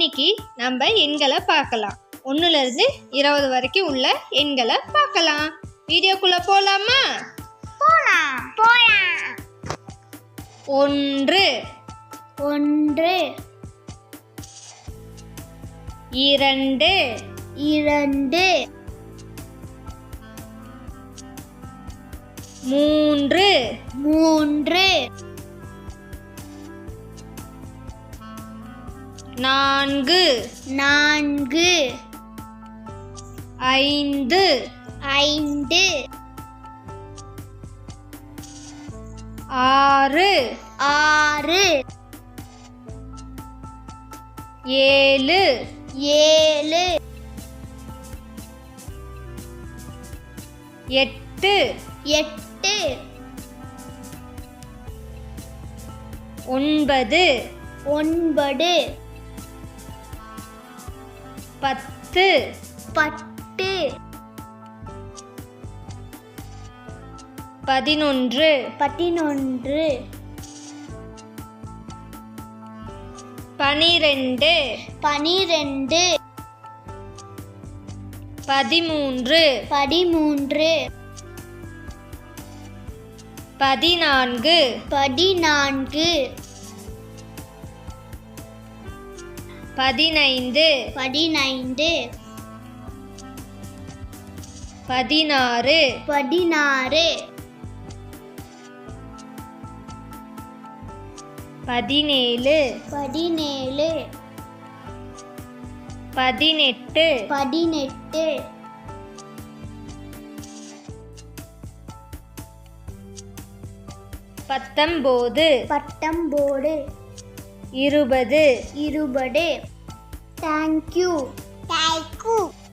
இன்னைக்கு நம்ம எண்களை பார்க்கலாம். 1லிருந்து 20 வரைக்கும் உள்ள எண்களை பார்க்கலாம். வீடியோக்குள்ள போலாமா? போலாம். 1 1 2 2 3 3 4 4 5 5 6 6 7 7 8 8 9 9 10 10 11 11 12 12 13 13 14 14 15 15 16 16 17 17 18 18 19 19 20 20 Thank you.